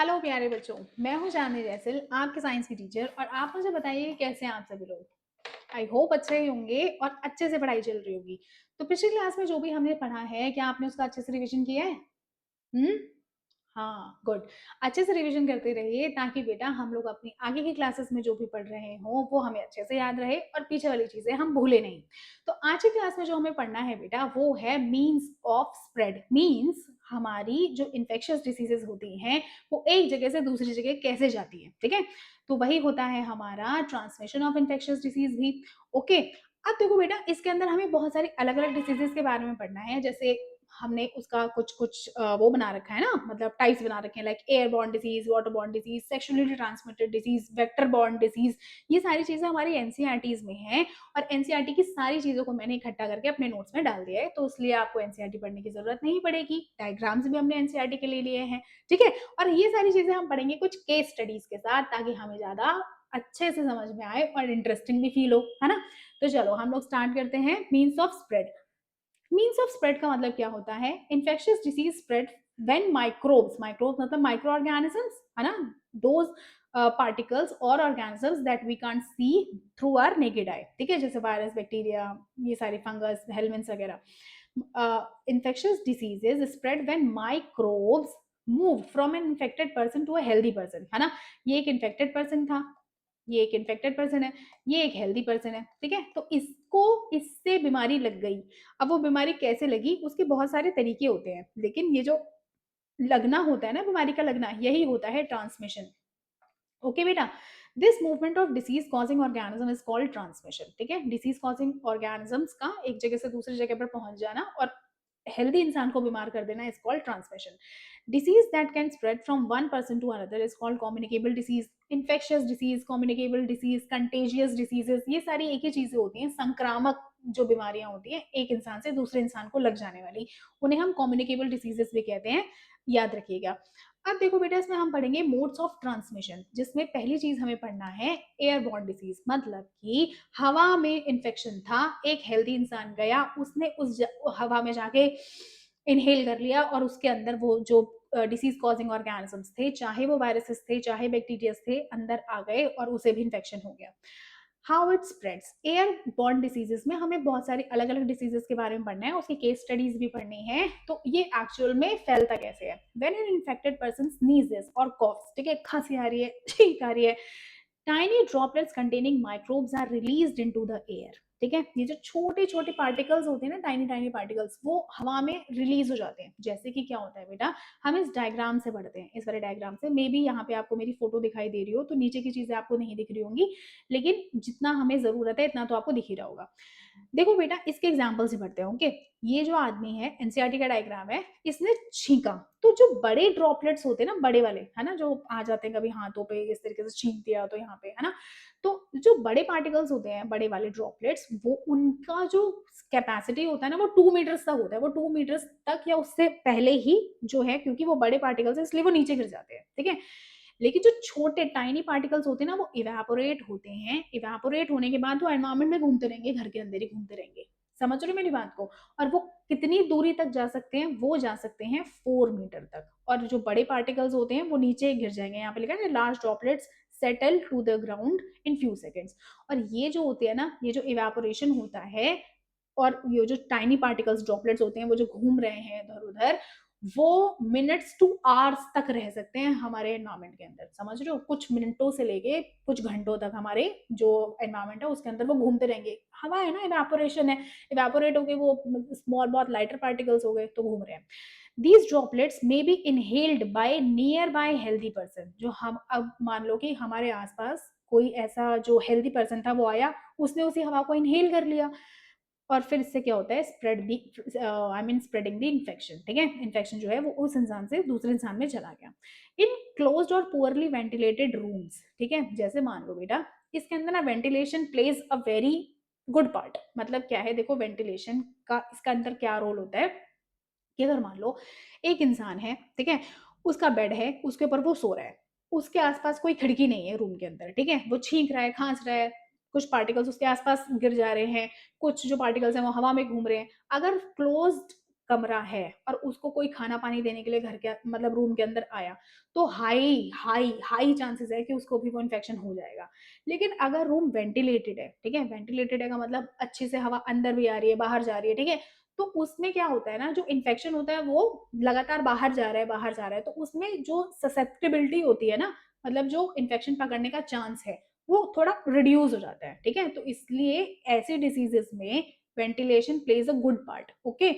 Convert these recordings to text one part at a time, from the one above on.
Hello प्यारे बच्चों, मैं हूँ जानवी जैसिल, आपके साइंस की टीचर। और आप मुझे बताइए कैसे हैं आप सभी लोग। आई होप अच्छे ही होंगे और अच्छे से पढ़ाई चल रही होगी। तो पिछली क्लास में जो भी हमने पढ़ा है, क्या आपने उसका अच्छे से रिवीजन किया है? हम्म। हाँ, गुड। अच्छे से रिवीजन करते रहिए ताकि बेटा हम लोग अपनी आगे की क्लासेस में जो भी पढ़ रहे हों वो हमें अच्छे से याद रहे और पीछे वाली चीजें हम भूले नहीं। तो आज की क्लास में जो हमें पढ़ना है बेटा वो है मीन्स ऑफ स्प्रेड। मीन्स हमारी जो इन्फेक्शियस डिसीजेज होती हैं वो एक जगह से दूसरी जगह कैसे जाती है, ठीक है। तो वही होता है हमारा ट्रांसमिशन ऑफ इन्फेक्शियस डिसीज भी। ओके। अब देखो बेटा, इसके अंदर हमें बहुत सारी अलग अलग डिसीजेस के बारे में पढ़ना है। जैसे हमने उसका कुछ कुछ वो बना रखा है ना, मतलब टाइप्स बना रखे हैं, like airborne disease, waterborne disease, sexually transmitted disease, vector borne disease. ये सारी चीजें हमारी एनसीईआरटीज में हैं और एनसीईआरटी की सारी चीजों को मैंने इकट्ठा करके अपने नोट्स में डाल दिया है, तो इसलिए आपको एनसीईआरटी पढ़ने की जरूरत नहीं पड़ेगी। डायग्राम्स भी हमने एनसीईआरटी के लिए लिए हैं, ठीक है। और ये सारी चीजें हम पढ़ेंगे कुछ केस स्टडीज के साथ, ताकि हमें ज्यादा अच्छे से समझ में आए और इंटरेस्टिंग भी फील हो, है ना। तो चलो हम लोग स्टार्ट करते हैं। Means of spread. Means of spread का मतलब क्या होता है? Infectious disease spread when microbes, microbes मतलब माइक्रो ऑर्गेनिजम्स, है ना। दोज पार्टिकल्स और organisms that we can't see through our naked eye, ठीक है, जैसे वायरस, बैक्टीरिया, ये सारी फंगस, हेलमिन्ट्स वगैरह। Infectious diseases spread when microbes move from an infected person to a healthy person, है ना। ये एक इन्फेक्टेड पर्सन था, ये एक इन्फेक्टेड पर्सन है, ये एक हेल्दी पर्सन है, ठीक है। तो इसको इससे बीमारी लग गई। अब वो बीमारी कैसे लगी उसके बहुत सारे तरीके होते हैं, लेकिन ये जो लगना होता है ना, बीमारी का लगना, यही होता है ट्रांसमिशन। ओके बेटा। This movement of disease causing organism is called transmission, ठीक है। डिसीज कॉजिंग ऑर्गेनिजम्स का एक जगह से दूसरी जगह पर पहुंच जाना और हेल्दी इंसान को बीमार कर देना is called transmission. Disease that can spread from one person to another is called communicable disease. Infectious disease, communicable disease, contagious diseases, ये सारी एक ही चीजें होती हैं। संक्रामक जो बीमारियां होती हैं एक इंसान से दूसरे इंसान को लग जाने वाली, उन्हें हम कम्युनिकेबल डिसीजेस भी कहते हैं, याद रखिएगा। अब देखो बेटा, इसमें हम पढ़ेंगे मोड्स ऑफ ट्रांसमिशन, जिसमें पहली चीज हमें पढ़ना है एयरबॉर्न डिसीज। मतलब कि हवा में इन्फेक्शन था, एक हेल्दी इंसान गया, उसने हवा में जाके इनहेल कर लिया और उसके अंदर वो जो डिसीज कॉजिंग ऑर्गेनिजम्स थे, चाहे वो वायरसेस थे चाहे बैक्टीरिया थे, अंदर आ गए और उसे भी इन्फेक्शन हो गया। How it spreads. Air born diseases में हमें बहुत सारी अलग अलग डिसीजेस के बारे में पढ़ना है, उसकी केस स्टडीज भी पढ़नी है। तो ये एक्चुअल में फैलता कैसे है? When an infected person sneezes और कॉफ्स, ठीक है, खांसी आ रही है, छींक आ रही है, tiny droplets containing microbes are released into the air, ठीक है। ये जो छोटे छोटे पार्टिकल्स होते हैं ना, टाइनी टाइनी पार्टिकल्स, वो हवा में रिलीज हो जाते हैं। जैसे कि क्या होता है बेटा, हम इस डायग्राम से पढ़ते हैं, इस वाले डायग्राम से। मे बी यहाँ पे आपको मेरी फोटो दिखाई दे रही हो, तो नीचे की चीजें आपको नहीं दिख रही होंगी, लेकिन जितना हमें जरूरत है इतना तो आपको दिख ही रहा होगा। देखो बेटा, इसके एग्जाम्पल से पढ़ते हैं। ओके। ये जो आदमी है, एनसीईआरटी का डायग्राम है, इसने छींका, तो जो बड़े ड्रॉपलेट्स होते हैं ना, बड़े वाले, है ना, जो आ जाते हैं कभी हाथों पे, इस तरीके से छींक दिया तो यहाँ पे, है ना। तो जो बड़े पार्टिकल्स होते हैं, बड़े वाले ड्रॉपलेट्स, वो उनका जो कैपेसिटी होता है ना, वो 2 मीटर्स तक होता है। वो 2 मीटर्स तक या उससे पहले ही जो है, क्योंकि वो बड़े पार्टिकल्स है इसलिए वो नीचे गिर जाते हैं, ठीक है। लेकिन जो छोटे टाइनी पार्टिकल्स होते हैं ना, वो इवेपोरेट होते हैं। इवेपोरेट होने के बाद वो एनवायरमेंट में घूमते रहेंगे, घर के अंदर ही घूमते रहेंगे। समझ रहे हो मेरी बात को? और वो कितनी दूरी तक जा सकते हैं? वो जा सकते हैं 4 मीटर तक। और जो बड़े पार्टिकल्स होते हैं वो नीचे गिर जाएंगे। यहाँ पे लिखा है large droplets settle to the ground in few seconds. और ये जो होते हैं ना, ये जो इवेपोरेशन होता है और ये जो टाइनी पार्टिकल्स, ड्रॉपलेट्स होते हैं, वो जो घूम रहे हैं इधर उधर, वो मिनट्स टू आवर्स तक रह सकते हैं हमारे एनवायरमेंट के अंदर। समझ रहे हो? कुछ मिनटों से लेके कुछ घंटों तक हमारे जो एनवायरमेंट है उसके अंदर वो घूमते रहेंगे। हवा है ना, इवेपोरेशन है, इवेपोरेट हो गए, वो स्मॉल बहुत लाइटर पार्टिकल्स हो गए तो घूम रहे हैं। These droplets may be inhaled by nearby healthy person. जो हम, अब मान लो कि हमारे आसपास कोई ऐसा जो हेल्दी पर्सन था, वो आया, उसने उसी हवा को इनहेल कर लिया, और फिर इससे क्या होता है? Spread the, I mean spreading the infection, ठीक है। इन्फेक्शन जो है वो उस इंसान से दूसरे इंसान में चला गया। इन क्लोज्ड और पुअरली वेंटिलेटेड रूम्स, ठीक है, जैसे मान लो बेटा, इसके अंदर ना ventilation plays a very good part. मतलब क्या है, देखो वेंटिलेशन का इसका अंदर क्या रोल होता है कि अगर मान लो एक इंसान है, ठीक है, उसका बेड है, उसके ऊपर वो सो रहा है, उसके आसपास कोई खिड़की नहीं है रूम के अंदर, ठीक है, वो छींक रहा है, खांस रहा है, कुछ पार्टिकल्स उसके आसपास गिर जा रहे हैं, कुछ जो पार्टिकल्स हैं वो हवा में घूम रहे हैं। अगर क्लोज्ड कमरा है और उसको कोई खाना पानी देने के लिए घर के मतलब रूम के अंदर आया, तो हाई हाई हाई चांसेस है कि उसको भी वो इन्फेक्शन हो जाएगा। लेकिन अगर रूम वेंटिलेटेड है, ठीक है, वेंटिलेटेड है का मतलब अच्छे से हवा अंदर भी आ रही है, बाहर जा रही है, ठीक है, तो उसमें क्या होता है ना, जो इन्फेक्शन होता है वो लगातार बाहर जा रहा है, बाहर जा रहा है, तो उसमें जो ससेप्टेबिलिटी होती है ना, मतलब जो इन्फेक्शन पकड़ने का चांस है, वो थोड़ा रिड्यूस हो जाता है, ठीक है। तो इसलिए ऐसे डिसीजेस में ventilation plays a good part, okay.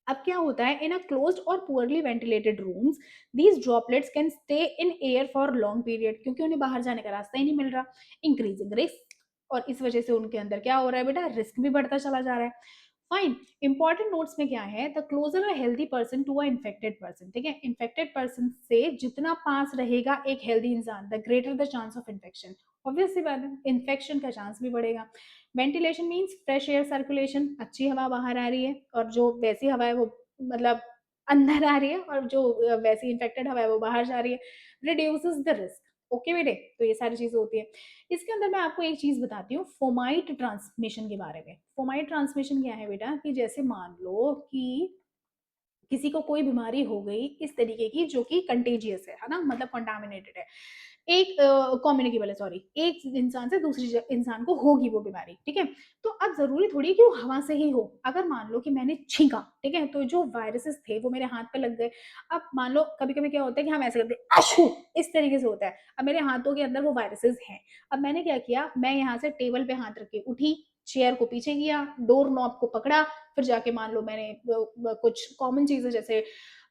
अब क्या होता है, इन अ क्लोज्ड और poorly ventilated rooms these droplets can stay in air for long period, क्योंकि उन्हें बाहर जाने का रास्ता ही नहीं मिल रहा, इंक्रीजिंग रिस्क, और इस वजह से उनके अंदर क्या हो रहा है बेटा, रिस्क भी बढ़ता चला जा रहा है। फाइन, इंपॉर्टेंट नोट्स में क्या है, the closer a healthy person to a infected person, ठीक है, इन्फेक्टेड पर्सन से जितना पास रहेगा एक हेल्दी इंसान, the greater the chance of infection. Obvious सी बात है, इन्फेक्शन का चांस भी बढ़ेगा। Ventilation means fresh air circulation, अच्छी हवा बाहर आ रही है, और जो वैसी हवा है वो मतलब अंदर आ रही है, और जो वैसी इन्फेक्टेड हवा है वो बाहर जा रही है, रिड्यूसेस द रिस्क, ओके बेटे। तो ये सारी चीजें होती है। इसके अंदर मैं आपको एक चीज बताती हूँ फोमाइट ट्रांसमिशन के बारे में। फोमाइट ट्रांसमिशन क्या है बेटा, कि जैसे मान लो कि किसी को कोई बीमारी हो गई इस तरीके की जो कि कंटेजियस है ना, मतलब कंटामिनेटेड है, एक कम्युनिकेबल है, सॉरी, एक इंसान से दूसरी इंसान को होगी वो बीमारी, ठीक है। तो अब जरूरी थोड़ी है कि वो हवा से ही हो, अगर मान लो कि मैंने छींका, ठीक है, तो जो वायरसेस थे वो मेरे हाथ पे लग गए। अब मान लो कभी कभी क्या होता है कि हम ऐसे करते हैं अशू, इस तरीके से होता है, अब मेरे हाथों के अंदर वो वायरसेस हैं। अब मैंने क्या किया, मैं यहाँ से टेबल पे हाथ रख के उठी, चेयर को पीछे किया, डोर नॉब को पकड़ा, फिर जाके मान लो मैंने कुछ कॉमन चीजें जैसे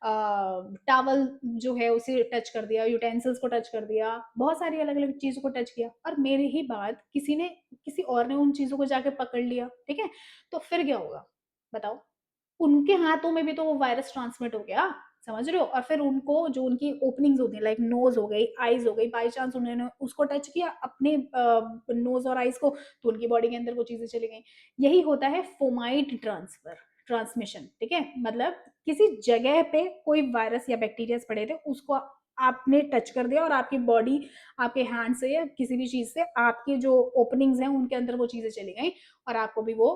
टावल जो है उसे टच कर दिया, यूटेंसिल्स को टच कर दिया, बहुत सारी अलग अलग चीजों को टच किया, और मेरे ही बाद किसी और ने उन चीजों को जाके पकड़ लिया, ठीक है, तो फिर क्या होगा बताओ, उनके हाथों में भी तो वो वायरस ट्रांसमिट हो गया, समझ रहे हो। और फिर उनको जो उनकी ओपनिंग्स होती है, लाइक नोज हो गई, आईज हो गई, बाई चांस उन्होंने उसको टच किया अपने नोज और आईज को, तो उनकी बॉडी के अंदर वो चीजें चली गई। यही होता है फोमाइट ट्रांसफर ट्रांसमिशन, ठीक है, मतलब किसी जगह पे कोई वायरस या बैक्टीरिया पड़े थे, उसको आपने टच कर दिया, और आपकी बॉडी आपके हैंड से या किसी भी चीज से आपकी जो ओपनिंग्स हैं उनके अंदर वो चीजें चली गई, और आपको भी वो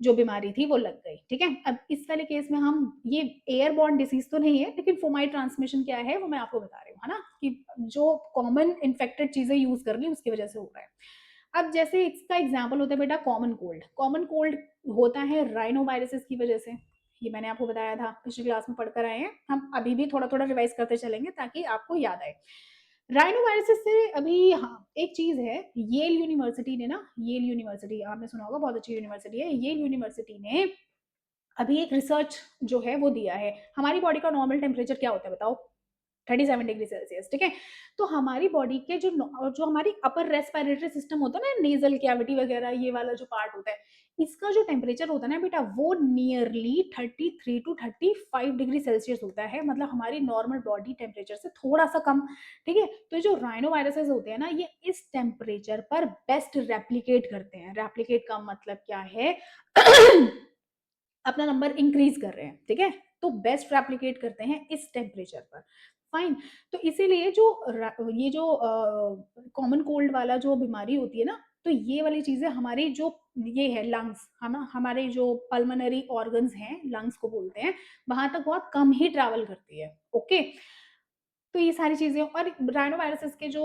जो बीमारी थी वो लग गई, ठीक है। अब इस वाले केस में हम ये एयरबॉर्न डिसीज तो नहीं है, लेकिन फोमाइट ट्रांसमिशन क्या है वो मैं आपको बता रही हूँ, है ना, कि जो कॉमन इन्फेक्टेड चीजें यूज कर ली उसकी वजह से हो रहा है। अब जैसे इसका एग्जाम्पल होता है बेटा कॉमन कोल्ड। कॉमन कोल्ड होता है राइनोवायरसेस की वजह से, ये मैंने आपको बताया था, पिछली क्लास में पढ़कर आए हैं हम, अभी भी थोड़ा थोड़ा रिवाइज करते चलेंगे ताकि आपको याद आए। राइनोवायरसेस से अभी, हाँ, एक चीज है, येल यूनिवर्सिटी ने ना, येल यूनिवर्सिटी आपने सुना होगा, बहुत अच्छी यूनिवर्सिटी है, येल यूनिवर्सिटी ने अभी एक रिसर्च जो है वो दिया है। हमारी बॉडी का नॉर्मल टेम्परेचर क्या होता है बताओ, 37 डिग्री सेल्सियस, ठीक है। तो हमारी बॉडी के जो हमारी अपर रेस्पिरेटरी सिस्टम होता है ना, नेजल कैविटी वगैरह, ये वाला जो पार्ट होता है, इसका जो टेम्परेचर होता है ना बेटा, वो नियरली 33 to 35 डिग्री सेल्सियस होता है, मतलब हमारी नॉर्मल बॉडी टेम्परेचर से थोड़ा सा कम, ठीक है। तो जो राइनो वायरसेस होते हैं ना, ये इस टेम्परेचर पर बेस्ट रेप्लिकेट करते हैं। रेप्लिकेट का मतलब क्या है, अपना नंबर इंक्रीज कर रहे हैं, ठीक है, तो बेस्ट रेप्लिकेट करते हैं इस टेम्परेचर पर। फाइन, तो इसीलिए ये जो कॉमन कोल्ड वाला जो बीमारी होती है ना, तो ये वाली चीजें हमारी जो ये है लंग्स, है ना, हमारे जो पल्मोनरी ऑर्गन्स हैं, लंग्स को बोलते हैं, वहां तक बहुत कम ही ट्रैवल करती है, ओके। तो ये सारी चीजें, और राइनो वायरसेस के जो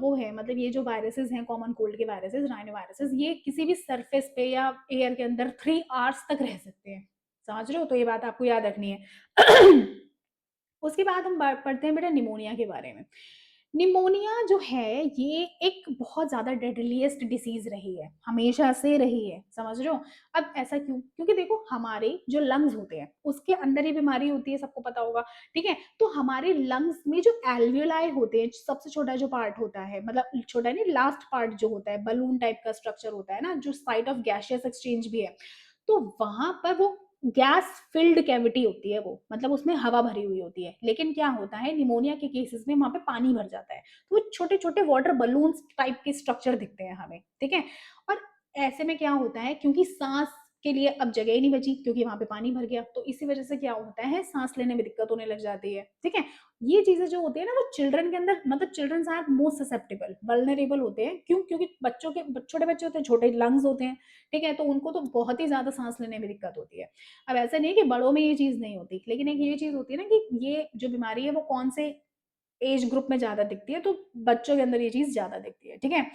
वो है, मतलब ये जो वायरसेस हैं कॉमन कोल्ड के वायरसेस, राइनो वायरसेस, ये किसी भी सरफेस पे या एयर के अंदर 3 आवर्स तक रह सकते हैं, समझ रहे हो, तो ये बात आपको याद रखनी है। उसके बाद हम बात पढ़ते हैं बेटा निमोनिया के बारे में। निमोनिया जो है ये एक बहुत ज्यादा डेडलीस्ट डिसीज रही है, हमेशा से रही है, समझ रहे हो। अब ऐसा क्यों, क्योंकि देखो हमारे जो लंग्स होते हैं उसके अंदर ही बीमारी होती है, सबको पता होगा, ठीक है। तो हमारे लंग्स में जो एल्वियोलाई होते हैं, सबसे छोटा जो पार्ट होता है, मतलब छोटा नहीं, लास्ट पार्ट जो होता है, बलून टाइप का स्ट्रक्चर होता है ना, जो साइट ऑफ गैसियस एक्सचेंज भी है, तो वहां पर वो गैस फिल्ड कैविटी होती है, वो मतलब उसमें हवा भरी हुई होती है, लेकिन क्या होता है निमोनिया के केसेस में वहां पे पानी भर जाता है, तो वो छोटे छोटे वाटर बलून्स टाइप के स्ट्रक्चर दिखते हैं हमें, ठीक है। और ऐसे में क्या होता है, क्योंकि सांस के लिए अब जगह ही नहीं बची क्योंकि वहाँ पे पानी भर गया। तो इसी वज़ह से क्या होता है, साँस लेने में दिक्कत होने लग जाती है, ठीक है? ये चीज़ें जो होती है ना वो चिल्ड्रन के अंदर, मतलब childrens are most susceptible, vulnerable होते हैं। क्यों? क्योंकि बच्चों के छोटे बच्चे होते हैं, छोटे लंग्स होते हैं, ठीक है? तो उनको तो बहुत ही ज़्यादा साँस लेने में दिक्कत होती है। अब ऐसा नहीं है कि बड़ों में ये चीज़ नहीं होती, लेकिन एक ये चीज़ होती है ना कि ये जो बीमारी है वो कौन से एज ग्रुप में ज़्यादा दिखती है, तो बच्चों के अंदर ये चीज़ ज़्यादा दिखती है, ठीक है?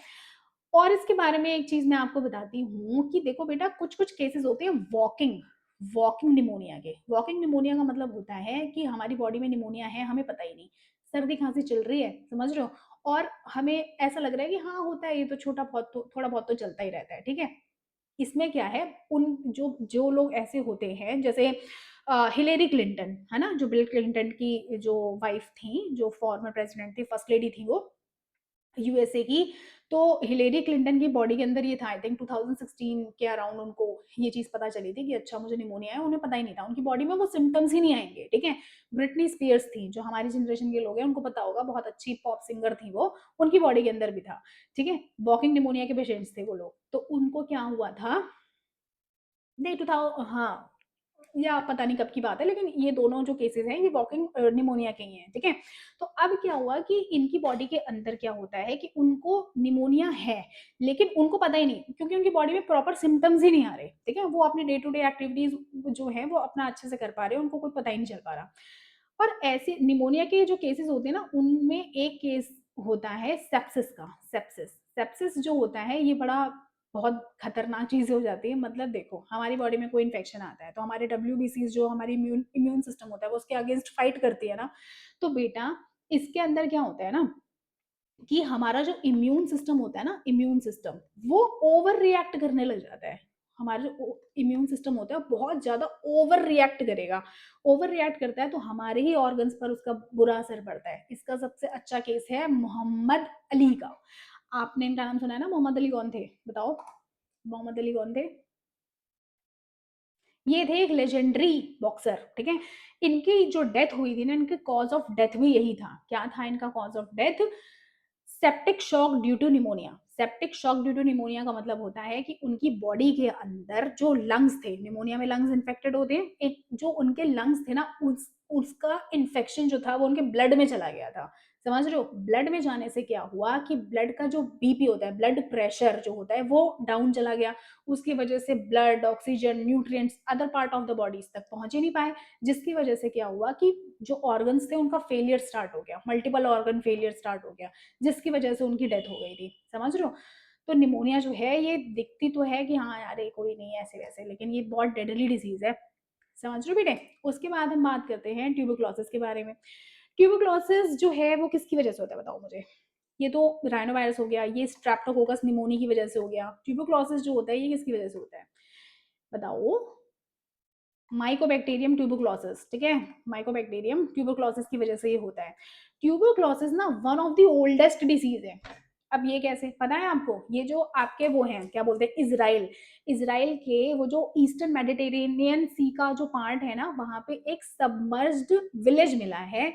और इसके बारे में एक चीज़ मैं आपको बताती हूँ कि देखो बेटा, कुछ-कुछ केसेज़ होते हैं वॉकिंग वॉकिंग निमोनिया के। वॉकिंग निमोनिया का मतलब होता है कि हमारी बॉडी में निमोनिया है, हमें पता ही नहीं। सर्दी-खाँसी चल रही है, समझ रहे हो? और हमें ऐसा लग रहा है कि हाँ, होता है ये तो छोटा-बहुत तो थोड़ा-बहुत तो चलता ही रहता है, ठीक है? इसमें क्या है, उन जो जो लोग ऐसे होते हैं जैसे हिलेरी क्लिंटन, है ना? जो बिल क्लिंटन की जो वाइफ़ थी, जो फॉर्मर प्रेज़िडेंट थी, फर्स्ट लेडी थी वो। यूएसए की, तो हिलेरी क्लिंटन की बॉडी के अंदर ये था, आई थिंक 2016 के अराउंड उनको ये चीज़ पता चली थी कि अच्छा मुझे निमोनिया है, उन्हें पता ही नहीं था, उनकी बॉडी में वो सिम्पटम्स ही नहीं आएँगे, ठीक है? ब्रिटनी स्पीयर्स थी, जो हमारी जनरेशन के लोग हैं, उनको पता होगा, बहुत अच्छी पॉप सिंगर थी वो, उनकी बॉडी के अंदर भी था, ठीक है? वॉकिंग निमोनिया के पेशेंट्स थे वो लोग, तो उनको क्या हुआ था, नहीं 2000, हाँ, या पता नहीं कब की बात है, लेकिन ये दोनों जो केसेज़ हैं, ये वॉकिंग निमोनिया के ही हैं, ठीक है? तो अब क्या हुआ कि इनकी बॉडी के अंदर क्या होता है कि उनको निमोनिया है, लेकिन उनको पता ही नहीं, क्योंकि उनकी बॉडी में प्रॉपर सिम्पटम्स ही नहीं आ रहे, ठीक है? वो अपनी डे टू डे एक्टिविटीज़ जो है, वो अपना अच्छे से कर पा रहे हैं, उनको कोई पता ही नहीं चल पा रहा। और ऐसे निमोनिया के जो केसेज़ होते हैं ना, उनमें एक केस होता है सेप्सिस का, सेप्सिस। सेप्सिस जो होता है, ये बड़ा बहुत खतरनाक चीज़ हो जाती है। मतलब देखो, हमारी बॉडी में कोई इन्फेक्शन आता है, तो हमारे डब्ल्यूबीसीज़ जो हमारी इम्यून इम्यून सिस्टम होता है, वो उसके अगेंस्ट फाइट करती है ना। तो बेटा, इसके अंदर क्या होता है ना कि हमारा जो इम्यून सिस्टम होता है ना, इम्यून सिस्टम, वो ओवर रिएक्ट करने लग जाता है। हमारा जो इम्यून सिस्टम होता है, बहुत ज़्यादा ओवर रिएक्ट करेगा। ओवर रिएक्ट करता है तो हमारे ही ऑर्गन्स पर उसका बुरा असर पड़ता है। इसका सबसे अच्छा केस है मोहम्मद अली का। आपने इनका नाम सुना है ना? मोहम्मद अली कौन थे? बताओ, मोहम्मद अली कौन थे? ये थे एक लेजेंडरी बॉक्सर, ठीक है? इनकी जो डेथ हुई थी ना, इनके कॉज़ ऑफ डेथ भी यही था। क्या था इनका cause of death? Septic shock due to pneumonia. Septic shock due to pneumonia का मतलब होता है कि उनकी बॉडी के अंदर जो लंग्स थे, निमोनिया में लंग्स इन्फेक्टेड होते हैं, एक जो उनके लंग्स थे ना, उसका इन्फेक्शन जो था वो उनके ब्लड में चला गया था। समझ रहे हो? ब्लड में जाने से क्या हुआ कि ब्लड का जो बीपी होता है, ब्लड प्रेशर जो होता है, वो डाउन चला गया। उसकी वजह से blood, oxygen, nutrients other part of the bodies तक पहुँच ही नहीं पाए, जिसकी वजह से क्या हुआ कि जो ऑर्गन्स थे उनका फेलियर स्टार्ट हो गया, मल्टीपल ऑर्गन फेलियर स्टार्ट हो गया, जिसकी वजह से उनकी डेथ हो गई थी। समझ रहे हो? तो निमोनिया जो है, ये दिखती तो है कि हाँ यार, ये कोई नहीं है ऐसे-वैसे, लेकिन ये बहुत डेडली डिज़ीज़ है। समझ रहे हो बेटे? उसके बाद हम बात करते हैं ट्यूबरक्लोसिस के बारे में। ट्यूबरक्लोसिस जो है वो किसकी वजह से होता है, बताओ मुझे? ये तो राइनोवायरस हो गया, ये स्ट्रेप्टोकोकस निमोनी की वजह से हो गया। ट्यूबरक्लोसिस जो होता है, ये किसकी वजह से होता है? बताओ? माइकोबैक्टीरियम ट्यूबरक्लोसिस, ठीक है? माइकोबैक्टीरियम ट्यूबरक्लोसिस की वजह से ये होता है। ट्यूबरक्लोसिस ना one of the oldest disease है। अब ये कैसे? पता है आपको? ये जो आपके वो हैं, क्या बोलते हैं, इज़राइल, इज़राइल के वो जो ईस्टर्न मेडिटेरेनियन सी का जो पार्ट है ना, वहाँ पे एक सबमर्ज्ड विलेज मिला है,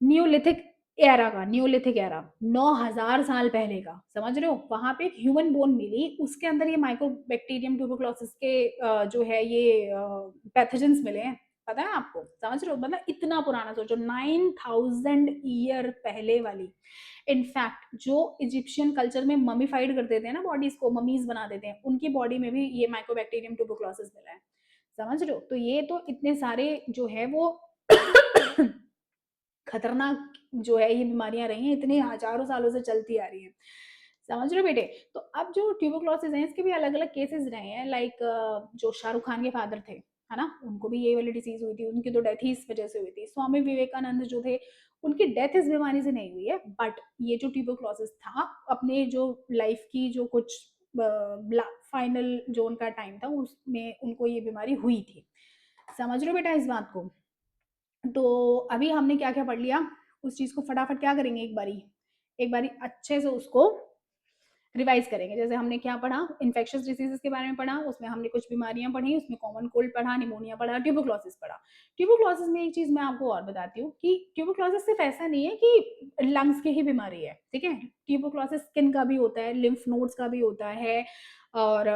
नियोलिथिक नियोलिथिक एरा 9000 साल पहले का, समझ रहे हो? वहाँ पे एक ह्यूमन बोन मिली, उसके अंदर ये माइकोबैक्टीरियम ट्यूबरक्लोसिस के जो है ये पैथोजेन्स मिले हैं, पता है आपको? समझ रहे हो? मतलब इतना पुराना, सोचो 9000 ईयर पहले वाली। इनफैक्ट जो इजिप्शियन कल्चर में मम्मीफाइड कर देते हैं ना बॉडीज़ को, मम्मीज़ बना देते हैं, उनकी बॉडी में भी ये माइकोबैक्टीरियम ट्यूबरक्लोसिस मिला है। समझ रहे हो? तो ये तो इतने सारे जो है वो खतरनाक जो है ये बीमारियाँ रही हैं, इतने हज़ारों सालों से चलती आ रही हैं। समझ रहे हो बेटे? तो अब जो ट्यूबरक्लोसिस है, इसके भी अलग-अलग केसेज़ रहे हैं, लाइक जो शाहरुख खान के फादर थे, है ना? उनको भी ये वाली डिसीज़ हुई थी, उनकी तो डेथ ही इस वजह से हुई थी। स्वामी विवेकानंद जो थे, उनकी डेथ इस बीमारी से नहीं हुई है, बट ये जो ट्यूबरक्लोसिस था, अपने जो लाइफ़ की जो कुछ ब ब्ला फाइनल जो उनका टाइम था, उसमें उनको ये बीमारी हुई थी। समझ रहे हो बेटा इस बात को? तो अभी हमने क्या-क्या पढ़ लिया, उस चीज़ को फटाफट क्या करेंगे, एक बारी अच्छे से उसको रिवाइज करेंगे। जैसे हमने क्या पढ़ा, इन्फेक्शियस डिसीजेस के बारे में पढ़ा, उसमें हमने कुछ बीमारियां पढ़ी, उसमें कॉमन कोल्ड पढ़ा, निमोनिया पढ़ा, ट्यूबरक्लोसिस पढ़ा। ट्यूबरक्लोसिस में एक चीज मैं आपको और बताती हूँ कि ट्यूबरक्लोसिस सिर्फ ऐसा नहीं है कि लंग्स की ही बीमारी है, ठीक है। ट्यूबरक्लोसिस स्किन का भी होता है, लिम्फ नोड्स का भी होता है, और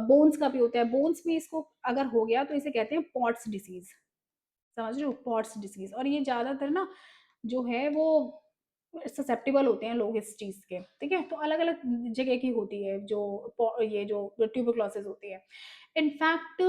बोन्स का भी होता है। बोन्स में इसको अगर हो गया तो इसे कहते हैं पॉट्स डिसीज, समझ रहे हो, पॉट्स डिसीज। और ये ज्यादातर ना जो है वो ससेप्टेबल होते हैं लोग इस चीज के, ठीक है। तो अलग अलग जगह की होती है जो ये जो ट्यूबरक्लोसिस होती है। इनफैक्ट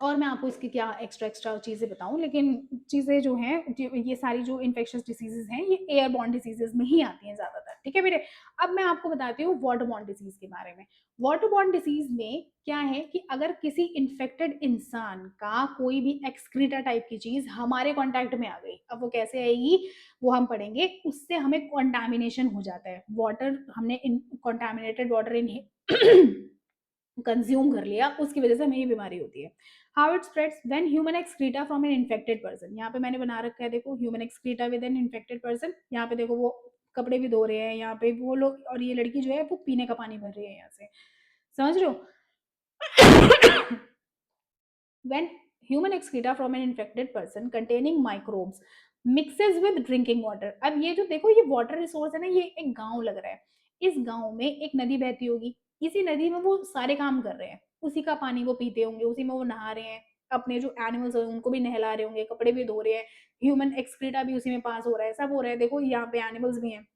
और मैं आपको इसकी क्या एक्स्ट्रा एक्स्ट्रा चीज़ें बताऊं, लेकिन चीज़ें जो हैं ये सारी जो इन्फेक्शियस डिसीजेज हैं ये एयरबॉर्न डिसीजेज में ही आती हैं ज़्यादातर, ठीक है मेरे। अब मैं आपको बताती हूँ वाटरबॉर्न डिसीज के बारे में। वाटरबॉर्न डिसीज में क्या है कि अगर किसी इन्फेक्टेड इंसान का कोई भी एक्सक्रीटा टाइप की चीज़ हमारे कॉन्टैक्ट में आ गई, अब वो कैसे आएगी वो हम पढ़ेंगे, उससे हमें कॉन्टैमिनेशन हो जाता है। वाटर हमने कॉन्टैमिनेटेड वाटर इन कंज्यूम कर लिया, उसकी वजह से हमें ये बीमारी होती है। How it spreads when human excreta from an infected person. यहाँ पे मैंने बना रखा है, देखो, human excreta with an infected person. यहाँ पे देखो वो कपड़े भी धो रहे हैं, यहाँ पे वो लोग, और ये लड़की जो है वो पीने का पानी भर रही है यहाँ से, समझ रहे हो। when human excreta from an infected person containing microbes mixes with drinking water। अब ये जो देखो ये वाटर रिसोर्स है ना, ये एक गांव लग रहा है। इस गांव में एक नदी बहती होगी, इसी नदी में वो सारे काम कर रहे हैं, उसी का पानी वो पीते होंगे, उसी में वो नहा रहे हैं, अपने जो एनिमल्स हैं उनको भी नहला रहे होंगे, कपड़े भी धो रहे हैं, ह्यूमन एक्सक्रीटा भी उसी में पास हो रहा है, सब हो रहा है। देखो यहाँ पे एनिमल्स भी हैं।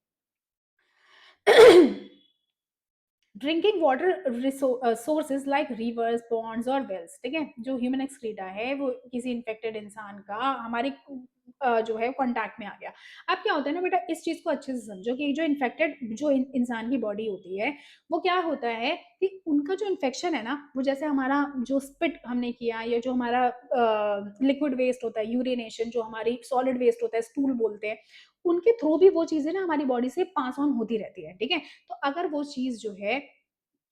Drinking water sources like rivers, ponds और वेल्स, ठीक है। जो ह्यूमन एक्सक्रीटा है वो किसी इन्फेक्टेड इंसान का हमारे जो है कांटेक्ट में आ गया। अब क्या होता है ना बेटा, इस चीज को अच्छे से समझो कि जो इन्फेक्टेड जो इंसान की बॉडी होती है वो क्या होता है कि उनका जो इन्फेक्शन है ना, वो जैसे हमारा जो स्पिट हमने किया या जो हमारा लिक्विड वेस्ट होता है, यूरिनेशन, जो हमारी सॉलिड वेस्ट होता है, स्टूल बोलते हैं, उनके थ्रू भी वो चीजें ना हमारी बॉडी से पास ऑन होती रहती है, ठीक है। तो अगर वो चीज जो है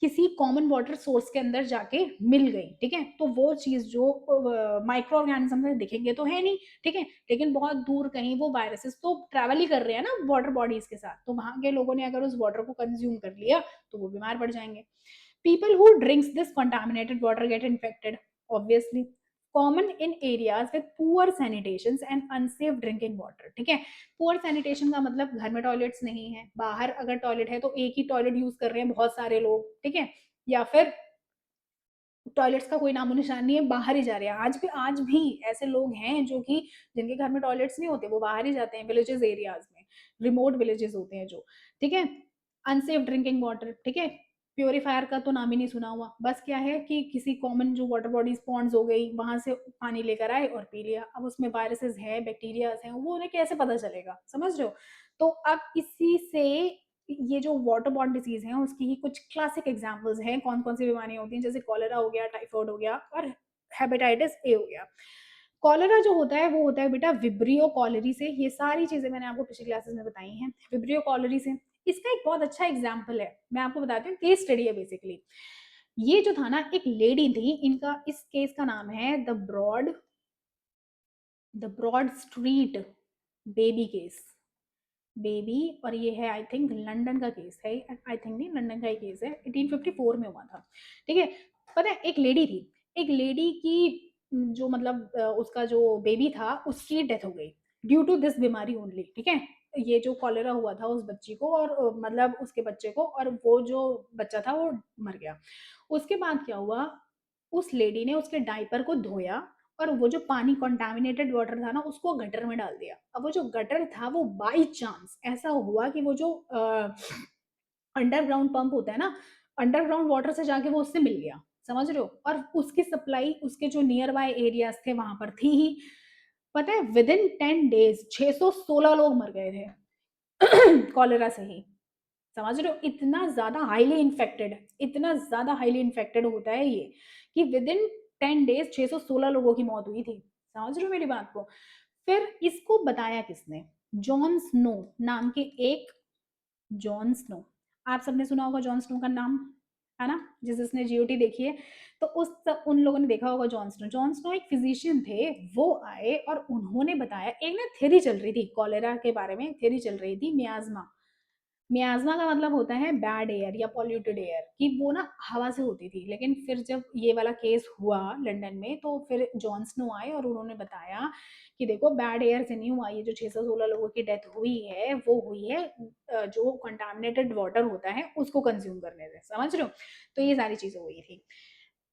किसी कॉमन वाटर सोर्स के अंदर जाके मिल गई, ठीक है, तो वो चीज जो माइक्रो ऑर्गेनिज्म में दिखेंगे तो है नहीं, ठीक है, लेकिन बहुत दूर कहीं वो वायरसेस तो ट्रैवल ही कर रहे हैं ना वाटर बॉडीज के साथ, तो वहां के लोगों ने अगर उस वाटर को कंज्यूम कर लिया तो वो बीमार पड़ जाएंगे। People who drinks this contaminated water get infected, obviously. Common in areas with poor sanitations and unsafe drinking water, ठीक है। पुअर सैनिटेशन का मतलब घर में टॉयलेट्स नहीं है, बाहर अगर टॉयलेट है तो एक ही टॉयलेट यूज कर रहे हैं बहुत सारे लोग, ठीक है, या फिर टॉयलेट्स का कोई नामो निशान नहीं है, बाहर ही जा रहे हैं। आज भी ऐसे लोग हैं जो कि जिनके घर में टॉयलेट्स नहीं होते, वो बाहर ही जाते हैं, विलेजेस एरियाज में, रिमोट विलेजेस होते हैं जो, ठीक है। अनसेफ ड्रिंकिंग वाटर, ठीक है, प्योरीफायर का तो नाम ही नहीं सुना हुआ, बस क्या है कि किसी कॉमन जो वाटर बॉडीज पॉन्ड्स हो गई वहां से पानी लेकर आए और पी लिया। अब उसमें वायरसेस है, बैक्टीरिया हैं, वो उन्हें कैसे पता चलेगा, समझ रहे हो। तो अब इसी से ये जो वाटर बॉर्न डिसीज है उसकी ही कुछ क्लासिक एग्जांपल्स हैं, कौन कौन सी बीमारियां होती हैं, जैसे कॉलेरा हो गया, टाइफाइड हो गया और हेपेटाइटिस ए हो गया। कॉलेरा जो होता है वो होता है बेटा विब्रियो कॉलेरी से। ये सारी चीजें मैंने आपको पिछली क्लासेस में बताई हैं, विब्रियो कॉलेरी से। इसका एक बहुत अच्छा एग्जाम्पल है, मैं आपको बताती हूँ, केस स्टडी है बेसिकली। ये जो था ना, एक लेडी थी, इनका इस केस का नाम है the Broad Street baby case, baby. और ये है आई थिंक लंदन का केस है, आई थिंक नहीं, लंदन का ही केस है, 1854 में हुआ था, ठीक है। पता है, एक लेडी थी, एक लेडी की जो मतलब उसका जो बेबी था उसकी डेथ हो गई ड्यू टू दिस बीमारी ओनली, ठीक है। ये जो कॉलेरा हुआ था उस बच्ची को, और मतलब उसके बच्चे को, और वो जो बच्चा था वो मर गया। उसके बाद क्या हुआ, उस लेडी ने उसके डायपर को धोया और वो जो पानी कंटामिनेटेड वाटर था ना उसको गटर में डाल दिया। अब वो जो गटर था वो बाई चांस ऐसा हुआ कि वो जो अंडरग्राउंड पंप होता है ना, अंडरग्राउंड वाटर से जाके वो उससे मिल गया, समझ रहे हो। और उसकी सप्लाई उसके जो नियर बाय एरियाज थे वहां पर थी ही। पता है विद इन 10 डेज 616 लोग मर गए थे कॉलेरा से ही, समझ रहे हो। इतना ज्यादा हाईली इन्फेक्टेड, इतना ज्यादा हाईली इन्फेक्टेड होता है ये कि विद इन 10 डेज 616 लोगों की मौत हुई थी, समझ रहे हो मेरी बात को। फिर इसको बताया किसने, जॉन स्नो नाम के एक, जॉन स्नो, आप सबने सुना होगा जॉन स्नो का नाम, है ना, जिसने जीओटी देखी है। तो उन लोगों ने देखा होगा जॉन स्नो। जॉन स्नो एक फिजिशियन थे, वो आए और उन्होंने बताया, एक ना थ्योरी चल रही थी कॉलेरा के बारे में, थ्योरी चल रही थी मियाज्मा, मियाज़मा का मतलब होता है बैड एयर या पॉल्यूटेड एयर, कि वो ना हवा से होती थी। लेकिन फिर जब ये वाला केस हुआ लंदन में, तो फिर जॉन स्नो आए और उन्होंने बताया कि देखो बैड एयर से नहीं हुआ, ये जो 616 लोगों की डेथ हुई है वो हुई है जो कंटामिनेटेड वाटर होता है उसको कंज्यूम करने से, समझ रहे हो? तो ये सारी चीज़ें हुई थी।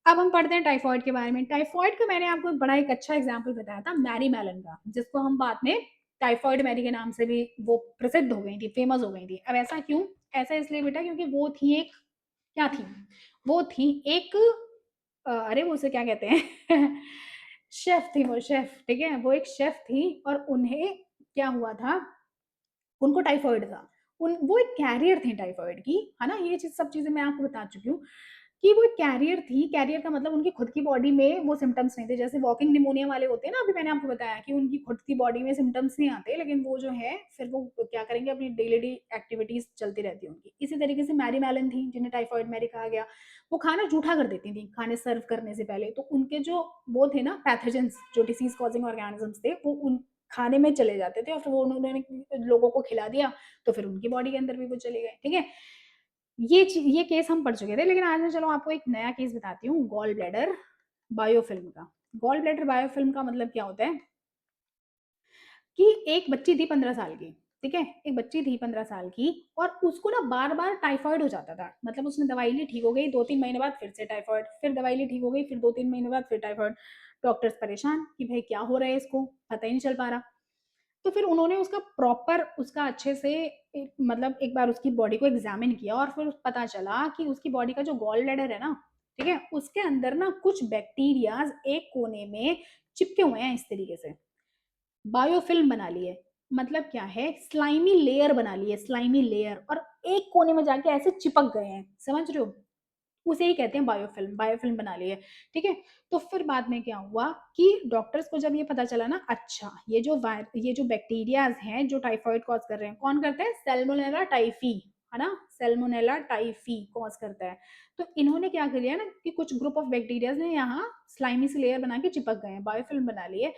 अब हम पढ़ते हैं टाइफॉइड के बारे में। टाइफॉइड का मैंने आपको एक बड़ा एक अच्छा एग्जाम्पल बताया था, मैरी मैलन का, जिसको हम बाद में टाइफॉइड मैरी के नाम से भी वो प्रसिद्ध हो गई थी, फेमस हो गई थी। अब ऐसा क्यों? ऐसा इसलिए बेटा क्योंकि वो थी एक, क्या थी? वो थी एक अरे वो उसे क्या कहते हैं शेफ थी वो, शेफ, ठीक है? वो एक शेफ थी और उन्हें क्या हुआ था, उनको टाइफॉइड था। वो एक कैरियर थी टाइफॉइड की, है ना? ये चीज़ सब चीज़ें मैं आपको बता चुकी हूँ कि वो एक कैरियर थी। कैरियर का मतलब उनकी खुद की बॉडी में वो सिम्पटम्स नहीं थे। जैसे वॉकिंग निमोनिया वाले होते हैं ना, अभी मैंने आपको बताया कि उनकी खुद की बॉडी में सिम्पटम्स नहीं आते, लेकिन वो जो है फिर वो क्या करेंगे, अपनी डेली एक्टिविटीज़ चलती रहती है उनकी। इसी तरीके से मैरी मैलन थी, जिन्हें टाइफॉइड मैरी कहा गया। वो खाना जूठा कर देती थी, खाने सर्व करने से पहले। तो उनके जो वो थे ना पैथोजेन्स, जो डिसीज़ कॉज़िंग ऑर्गेनिज़म्स थे, वो उन खाने में चले जाते थे और फिर वो उन्होंने लोगों को खिला दिया, तो फिर उनकी बॉडी के अंदर भी वो चले गए, ठीक है? ये केस हम पढ़ चुके थे, लेकिन आज मैं चलो आपको एक नया केस बताती हूँ, गॉल ब्लैडर बायोफ़िल्म का। गॉल ब्लैडर बायोफ़िल्म का मतलब क्या होता है कि एक बच्ची थी 15 साल की, ठीक है? एक बच्ची थी 15 साल की और उसको ना बार-बार टाइफाइड हो जाता था। मतलब उसने दवाई ली, ठीक हो गई, 2-3 महीने बाद फिर से टाइफाइड, फिर दवाई ली, ठीक हो गई, फिर 2-3 महीने बाद फिर टाइफाइड। डॉक्टर्स परेशान कि भई क्या हो रहा है इसको, पता ही नहीं चल पा रहा। तो फिर उन्होंने उसका प्रॉपर उसका अच्छे से मतलब एक बार उसकी बॉडी को एग्ज़ामिन किया और फिर पता चला कि उसकी बॉडी का जो गॉल ब्लैडर है ना, ठीक है? उसके अंदर ना कुछ बैक्टीरियाज़ एक कोने में चिपके हुए हैं इस तरीके से। बायोफ़िल्म बना ली है। मतलब क्या है, स्लाइमी लेयर बना ली है, स्लाइमी लेयर, और एक कोने में जाके ऐसे चिपक गए हैं, समझ रहे हो? उसे ही कहते हैं बायोफ़िल्म, बायोफ़िल्म बना ली है, ठीक है? तो फिर बाद में क्या हुआ कि डॉक्टर्स को जब ये पता चला ना, अच्छा ये जो बैक्टीरियाज़ हैं जो टाइफाइड कॉज़ कर रहे हैं, कौन करता है? सैल्मोनेला टाइफी, है ना? सैल्मोनेला टाइफी कॉज़ करता है। तो इन्होंने क्या कर लिया ना कि कुछ ग्रुप ऑफ बैक्टीरियाज़ ने यहाँ स्लाइमी सी लेयर बना के चिपक गए हैं, बायोफ़िल्म बना ली है।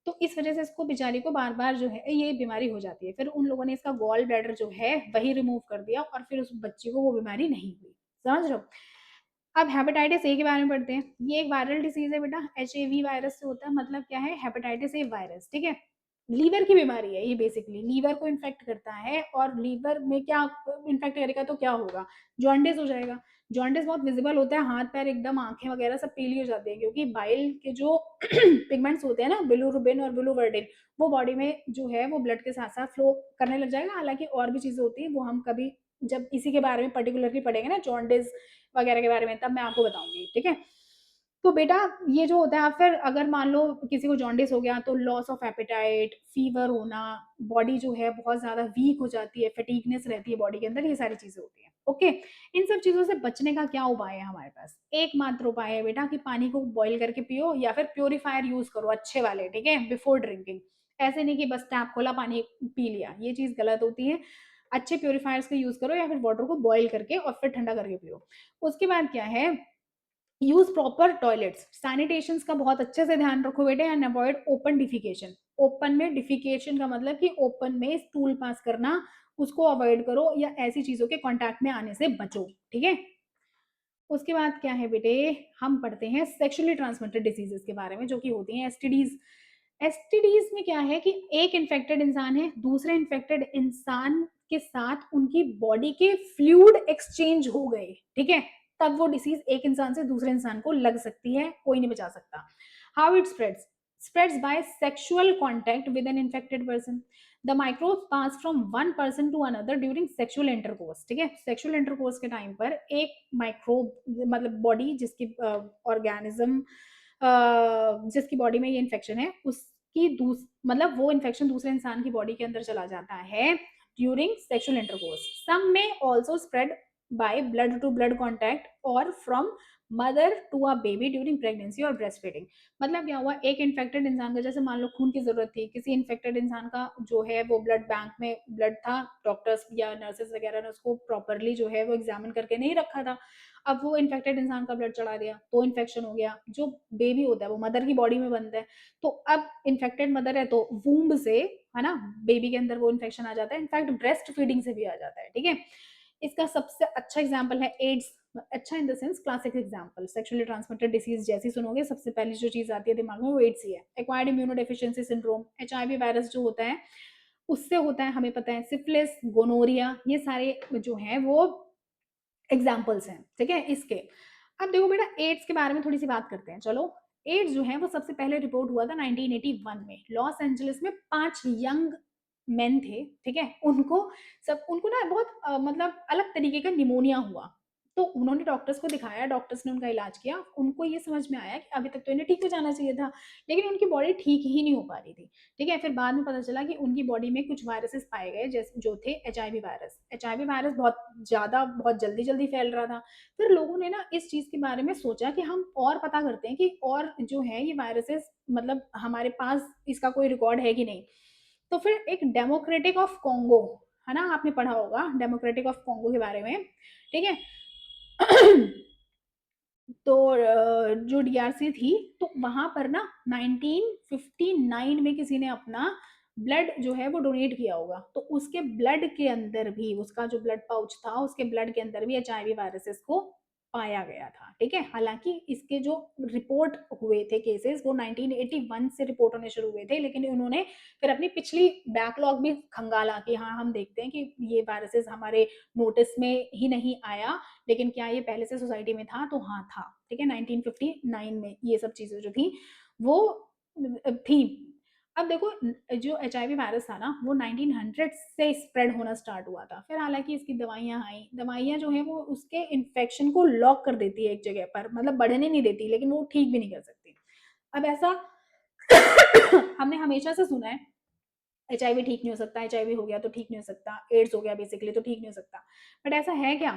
तो इस वज़ह से इसको बेचारी को बार-बार जो है ये बीमारी हो जाती है। फिर उन लोगों ने इसका गॉल ब्लैडर जो है वही रिमूव कर दिया और फिर उस बच्ची को वो बीमारी नहीं हुई। समझ रहे हो? अब हेपेटाइटिस ए के बारे में पढ़ते हैं। ये एक वायरल डिसीज़ है बेटा, एचएवी वायरस से होता है। मतलब क्या है, हेपेटाइटिस ए वायरस, ठीक है? लीवर की बीमारी है ये, बेसिकली लीवर को इन्फेक्ट करता है और लीवर में क्या इन्फेक्ट करेगा तो क्या होगा? जॉन्डिस हो जाएगा। जॉन्डिस बहुत विज़िबल होता है, हाथ-पैर एकदम, आँखें वगैरह सब पीली हो जाती हैं, क्योंकि बाइल के जो पिगमेंट्स होते हैं ना, बिलिरुबिन और बिलिवर्डिन, वो बॉडी में जो है वो ब्लड के साथ-साथ फ्लो करने लग जाएगा। हालाँकि और भी चीज़ें होती हैं, वो हम कभी जब इसी के बारे में पर्टिकुलरली पढ़ेंगे ना, जॉन्डिस वगैरह के बारे में, तब मैं आपको बताऊँगी, ठीक है? तो बेटा ये जो होता है, फिर अगर मान लो किसी को जॉन्डिस हो गया तो लॉस ऑफ एपेटाइट, फीवर होना, बॉडी जो है बहुत ज़्यादा वीक हो जाती है, फटीगनेस रहती है बॉडी के अंदर, ये सारी चीज़ें होती हैं, ओके? इन सब चीज़ों से बचने का क्या उपाय है हमारे पास? एकमात्र उपाय है बेटा कि पानी को बॉयल करके पियो या फिर प्यूरीफायर यूज़ करो अच्छे वाले, ठीक है? Before drinking. ऐसे नहीं कि बस टैप खोला, पानी पी लिया, ये चीज़ गलत होती है। अच्छे प्यूरीफायर्स का यूज़ करो या फिर वाटर को बॉयल करके और फिर ठंडा करके पियो। उसके बाद क्या है, यूज़ प्रॉपर टॉयलेट्स, सैनिटेशंस का बहुत अच्छे से ध्यान रखो बेटे, and avoid open defecation. Open में डिफिकेशन का मतलब कि ओपन में स्टूल पास करना, उसको अवॉइड करो या ऐसी चीज़ों के कॉन्टैक्ट में आने से बचो, ठीक है? उसके बाद क्या है बेटे, हम पढ़ते हैं सेक्सुअली ट्रांसमिटेड डिसीज़ेज़ के बारे में, जो कि होती हैं एसटीडीज़। एसटीडीज़ में क्या है कि एक इन्फेक्टेड इंसान है, दूसरे इन्फेक्टेड इंसान के साथ उनकी बॉडी के फ्लूइड एक्सचेंज हो गए, ठीक है? तब वो डिसीज़ एक इंसान से दूसरे इंसान को लग सकती है, कोई नहीं बचा सकता। How it spreads? Spreads by sexual contact with an infected person. The microbes pass from one person to another during sexual intercourse, ठीक है? सेक्सुअल इंटरकोर्स के टाइम पर एक माइक्रोब मतलब बॉडी जिसकी ऑर्गेनिज्म जिसकी बॉडी में ये इन्फेक्शन है, उसकी मतलब वो इन्फेक्शन दूसरे इंसान की बॉडी के अंदर चला जाता है during sexual intercourse. Some may also spread by blood to blood contact और from mother to a baby during pregnancy और ब्रेस्ट फीडिंग। मतलब क्या हुआ, एक इन्फेक्टेड इंसान का, जैसे मान लो खून की जरूरत थी, किसी इन्फेक्टेड इंसान का जो है वो ब्लड बैंक में ब्लड था, डॉक्टर्स या नर्सेस वगैरह ने उसको प्रॉपरली जो है वो एग्जामिन करके नहीं रखा था, अब वो इन्फेक्टेड इंसान का ब्लड चढ़ा दिया तो इन्फेक्शन हो गया। जो बेबी होता है वो मदर की बॉडी में बनता है, तो अब इन्फेक्टेड मदर है तो वूम्ब से, है ना, बेबी के अंदर वो इन्फेक्शन आ जाता है, इनफैक्ट ब्रेस्ट फीडिंग से भी आ जाता है, ठीक है। इसका सबसे अच्छा एग्जाम्पल है एड्स। अच्छा in the sense classic example, sexually transmitted disease जैसी सुनोगे सबसे पहले जो चीज आती है दिमाग में वो एड्स ही है। Acquired immuno deficiency syndrome, HIV virus जो होता है उससे होता है, हमें पता है। सिफिलिस, गोनोरिया, ये सारे जो हैं वो एग्जाम्पल्स हैं, ठीक है इसके। अब देखो बेटा, एड्स के बारे में थोड़ी सी बात करते हैं, चलो। एड्स जो है वो सबसे पहले रिपोर्ट हुआ था 1981 में लॉस एंजलिस में। 5 यंग मेन थे, ठीक है, उनको ना बहुत मतलब अलग तरीके का निमोनिया हुआ। तो उन्होंने डॉक्टर्स को दिखाया, डॉक्टर्स ने उनका इलाज किया, उनको ये समझ में आया कि अभी तक तो इन्हें ठीक हो जाना चाहिए था, लेकिन उनकी बॉडी ठीक ही नहीं हो पा रही थी, ठीक है। फिर बाद में पता चला कि उनकी बॉडी में कुछ वायरसेस पाए गए, जैसे जो थे एचआईवी वायरस। एचआईवी वायरस बहुत ज़्यादा, बहुत जल्दी जल्दी फैल रहा था। फिर लोगों ने ना इस चीज़ के बारे में सोचा कि हम और पता करते हैं कि और जो है ये वायरसेस, मतलब हमारे पास इसका कोई रिकॉर्ड है कि नहीं। तो फिर एक डेमोक्रेटिक ऑफ कॉन्गो, है ना, आपने पढ़ा होगा डेमोक्रेटिक ऑफ कॉन्गो के बारे में, ठीक है। तो जो डीआरसी थी, तो वहां पर ना 1959 में किसी ने अपना ब्लड जो है वो डोनेट किया होगा, तो उसके ब्लड के अंदर भी, उसका जो ब्लड पाउच था उसके ब्लड के अंदर भी एचआईवी वायरसेस को पाया गया था, ठीक है। हालांकि इसके जो रिपोर्ट हुए थे केसेस वो 1981 से रिपोर्ट होने शुरू हुए थे, लेकिन उन्होंने फिर अपनी पिछली बैकलॉग भी खंगाला कि हाँ हम देखते हैं कि ये वायरसेस हमारे नोटिस में ही नहीं आया, लेकिन क्या ये पहले से सोसाइटी में था, तो हाँ था, ठीक है। 1959 में ये सब चीजें जो थी वो थी। अब देखो, जो एच आई वी वायरस था ना वो 1900 से स्प्रेड होना स्टार्ट हुआ था। फिर हालांकि इसकी दवाइयां आई, दवाइयां जो है वो उसके इन्फेक्शन को लॉक कर देती है एक जगह पर, मतलब बढ़ने नहीं देती, लेकिन वो ठीक भी नहीं कर सकती। अब ऐसा हमने हमेशा से सुना है एचआईवी ठीक नहीं हो सकता, एचआईवी हो गया तो ठीक नहीं हो सकता, एड्स हो गया बेसिकली तो ठीक नहीं हो सकता। बट ऐसा है क्या?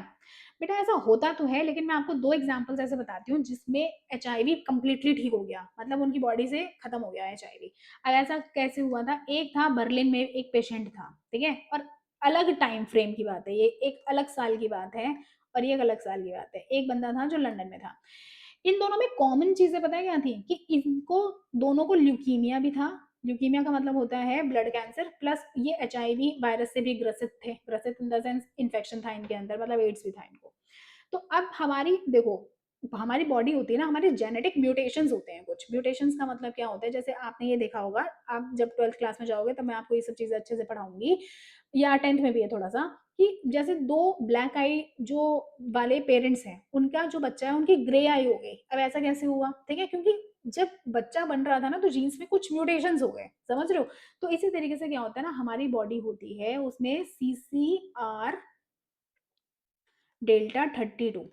बेटा ऐसा होता तो है, लेकिन मैं आपको 2 एग्जांपल्स ऐसे बताती हूँ जिसमें एचआईवी कंप्लीटली ठीक हो गया, मतलब उनकी बॉडी से खत्म हो गया एचआईवी। अब ऐसा कैसे हुआ था? एक था बर्लिन में एक पेशेंट था, ठीक है, और अलग टाइम फ्रेम की बात है ये, एक अलग साल की बात है और ये एक अलग साल की बात है। एक बंदा था जो लंदन में था। इन दोनों में कॉमन चीजें पता है क्या थी? कि इनको दोनों को ल्यूकीमिया भी था। ल्यूकीमिया का मतलब होता है ब्लड कैंसर, प्लस ये एचआईवी वायरस से भी ग्रसित थे, ग्रसित इन द सेंस इन्फेक्शन था इनके अंदर, मतलब एड्स भी था इनको। तो अब हमारी देखो, हमारी बॉडी होती है ना, हमारे जेनेटिक म्यूटेशंस होते हैं कुछ। म्यूटेशंस का मतलब क्या होता है? जैसे आपने ये देखा होगा, आप जब 12th क्लास में जाओगे तब मैं आपको ये सब चीजें अच्छे से पढ़ाऊंगी, या 10th में भी है थोड़ा सा, कि जैसे 2 ब्लैक आई जो वाले पेरेंट्स हैं, उनका जो बच्चा है उनकी ग्रे आई हो गई। अब ऐसा कैसे हुआ? ठीक है, क्योंकि जब बच्चा बन रहा था ना तो जीन्स में कुछ म्यूटेशंस हो गए, समझ रहे हो? तो इसी तरीके से क्या होता है ना, हमारी बॉडी होती है उसमें सीसीआर डेल्टा 32,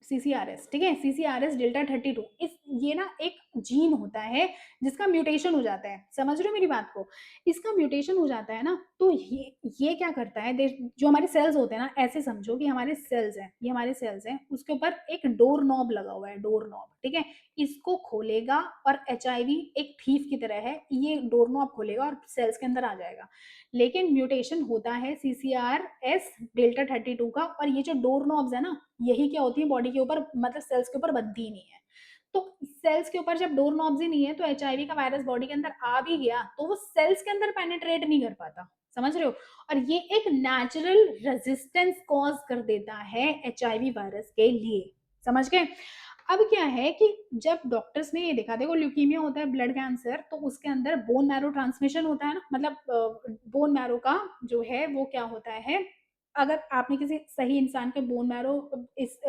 सीसीआरएस, ठीक है, सीसीआरएस डेल्टा 32, इस ये ना एक जीन होता है जिसका म्यूटेशन हो जाता है, समझ रहे हो मेरी बात को? इसका म्यूटेशन हो जाता है ना, तो ये क्या करता है, जो हमारे सेल्स होते हैं ना, ऐसे समझो कि हमारे सेल्स हैं, ये हमारे सेल्स हैं, उसके ऊपर एक डोर नॉब लगा हुआ है, डोर नॉब, ठीक है। इसको खोलेगा और एचआईवी एक थीफ की तरह है, ये डोर नॉब खोलेगा और सेल्स के अंदर आ जाएगा। लेकिन म्यूटेशन होता है सीसीआर एस डेल्टा 32 का, और ये जो डोर नॉब्स है ना, यही क्या होती है बॉडी के ऊपर, मतलब सेल्स के ऊपर बनती ही नहीं है। तो सेल्स के ऊपर जब डोर नॉब्स ही नहीं है, तो एचआईवी का वायरस बॉडी के अंदर आ भी गया तो वो सेल्स के अंदर पेनिट्रेट नहीं कर पाता, समझ रहे हो? और ये एक नेचुरल रेजिस्टेंस कॉज कर देता है एचआईवी वायरस के लिए, समझ गए? अब क्या है कि जब डॉक्टर्स ने ये देखा, देखो ल्यूकीमिया होता है ब्लड कैंसर, तो उसके अंदर बोन मैरो ट्रांसमिशन होता है ना, मतलब बोन मैरो का जो है वो क्या होता है, अगर आपने किसी सही इंसान के बोन मैरो इस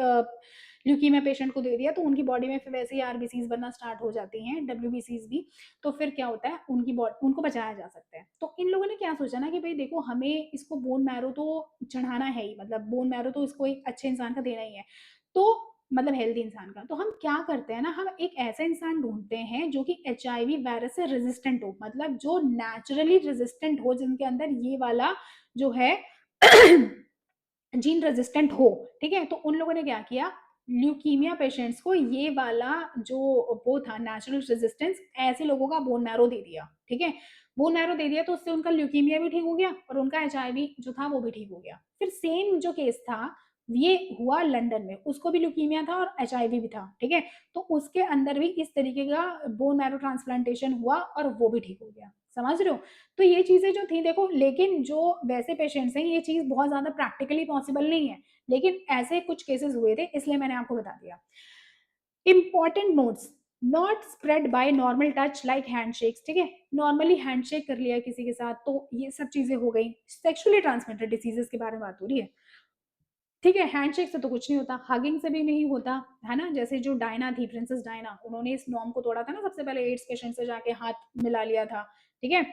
ल्यूकीमिया पेशेंट को दे दिया तो उनकी बॉडी में फिर वैसे ही आरबीसीज बनना स्टार्ट हो जाती हैं, डब्ल्यूबीसीज भी। तो फिर क्या होता है, उनकी बॉडी, उनको बचाया जा सकता है। तो इन लोगों ने क्या सोचा ना कि भाई देखो, हमें इसको बोन मैरो तो चढ़ाना है ही, मतलब बोन मैरो तो इसको एक अच्छे इंसान का देना ही है, तो मतलब हेल्दी इंसान का। तो हम क्या करते हैं ना, हम एक ऐसा इंसान ढूंढते हैं जो कि एचआईवी वायरस से रेजिस्टेंट हो, मतलब जो नेचुरली रेजिस्टेंट हो, जिनके अंदर ये वाला जो है जीन रेजिस्टेंट हो, ठीक है। तो उन लोगों ने क्या किया, ल्यूकीमिया पेशेंट्स को ये वाला जो वो था नेचुरल रेजिस्टेंस, ऐसे लोगों का बोन मैरो दे दिया, ठीक है? बोन मैरो दे दिया तो उससे उनका ल्यूकीमिया भी ठीक हो गया और उनका एचआईवी जो था वो भी ठीक हो गया। फिर सेम जो केस था, ये हुआ लंदन में, उसको भी ल्यूकीमिया था और एचआईवी भी था, ठीक है? तो उसके अंदर भी इस तरीके का बोन मैरो ट्रांसप्लांटेशन हुआ और वो भी ठीक हो गया, समझ रहे हो? तो ये चीज़ें जो थी देखो, लेकिन जो वैसे पेशेंट्स हैं ये चीज़ बहुत ज़्यादा प्रैक्टिकली पॉसिबल नहीं है, लेकिन ऐसे कुछ केसेस हुए थे इसलिए मैंने आपको बता दिया। Important notes, not spread by normal touch like handshakes, ठीक है? नॉर्मली हैंडशेक कर लिया किसी के साथ तो ये सब चीज़ें हो गई। सेक्सुअली ट्रांसमिटेड डिसीज़ेज़ के बारे में बात हो रही है, ठीक है? हैंडशेक से तो कुछ नहीं होता, हगिंग से भी नहीं होता, है ना? जैसे जो डायना थी, प्रिंसेस डायना, उन्होंने इस नॉर्म को तोड़ा था ना, सबसे पहले एड्स पेशेंट से जाके हाथ मिला लिया था, ठीक है?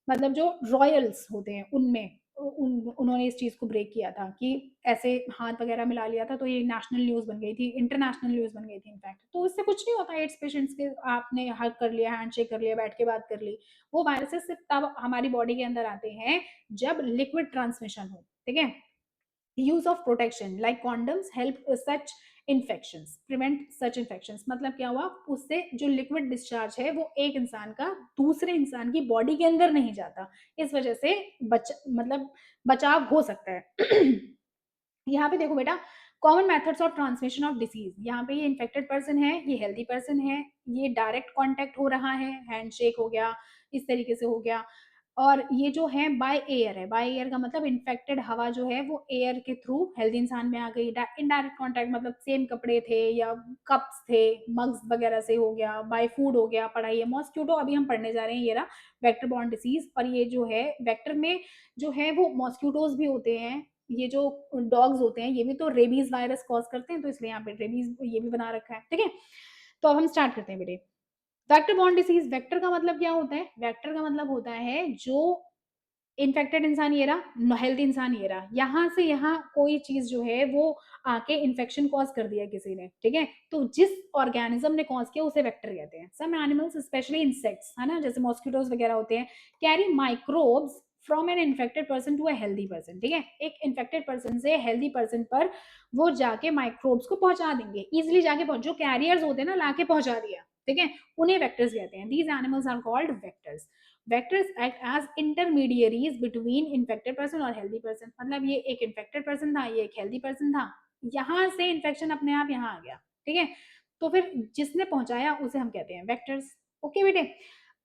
मतलब जो रॉयल्स होते हैं उनमें उन्होंने इस चीज़ को ब्रेक किया था कि ऐसे हाथ वगैरह मिला लिया था, तो ये नेशनल न्यूज़ बन गई थी, इंटरनेशनल न्यूज़ बन गई थी इनफैक्ट। तो इससे कुछ नहीं होता एड्स पेशेंट्स के, आपने हग कर लिया, हैंडशेक कर लिया, बैठ के बात कर ली। वो वायरसेस सिर्फ़ तब हमारी बॉडी के अंदर आते हैं जब लिक्विड ट्रांसमिशन हो, ठीक है? Use of protection like condoms help such infections, prevent such infections, मतलब क्या हुआ, उससे जो लिक्विड डिस्चार्ज है वो एक इंसान का दूसरे इंसान की बॉडी के अंदर नहीं जाता, इस वजह से मतलब बचाव हो सकता है। यहाँ पे देखो बेटा, common methods of transmission of disease, यहाँ पे ये इन्फेक्टेड पर्सन है, ये हेल्दी पर्सन है, ये डायरेक्ट कांटेक्ट हो रहा है, हैंडशेक हो गया, इस तरीके से हो गया। और ये जो है बाय एयर है, बाय एयर का मतलब इन्फेक्टेड हवा जो है वो एयर के थ्रू हेल्दी इंसान में आ गई। इनडायरेक्ट कांटेक्ट मतलब सेम कपड़े थे या कप्स थे, मग्स वगैरह से हो गया, बाय फूड हो गया, पढ़ाई है, मॉस्क्यूटो अभी हम पढ़ने जा रहे हैं, ये रहा वेक्टर बॉर्न डिसीज। और ये जो है वेक्टर में जो है वो मॉस्क्यूटोज भी होते हैं, ये जो डॉग्स होते हैं ये भी तो रेबीज वायरस कॉज करते हैं, तो इसलिए यहाँ पे रेबीज ये भी बना रखा है, ठीक है? तो अब हम स्टार्ट करते हैं बेटे। वेक्टर बॉर्न डिसीज, वेक्टर का मतलब क्या होता है? वेक्टर का मतलब होता है जो इन्फेक्टेड इंसान ये रहा, हेल्दी इंसान ये रहा, यहाँ से यहाँ कोई चीज जो है वो आके इन्फेक्शन कॉज कर दिया किसी ने, ठीक है? तो जिस ऑर्गेनिज्म ने कॉज किया उसे वेक्टर कहते हैं। सम एनिमल्स स्पेशली इंसेक्ट्स, है ना, जैसे मॉस्किटोज वगैरह होते हैं, carry microbes from an infected person to a healthy person, ठीक है? एक इन्फेक्टेड पर्सन से हेल्दी पर्सन पर वो जाके माइक्रोब्स को पहुंचा देंगे, इजिली जाके पहुंच, जो कैरियर्स होते हैं ना लाके पहुंचा दिया, ठीक है? उन्हें वेक्टर्स कहते हैं। These animals are called vectors. Vectors act as intermediaries between infected person और हेल्दी पर्सन, मतलब ये एक इन्फेक्टेड पर्सन था, ये एक हेल्दी पर्सन था, यहाँ से इन्फेक्शन अपने आप यहाँ आ गया, ठीक है? तो फिर जिसने पहुंचाया उसे हम कहते हैं वेक्टर्स। ओके बेटे,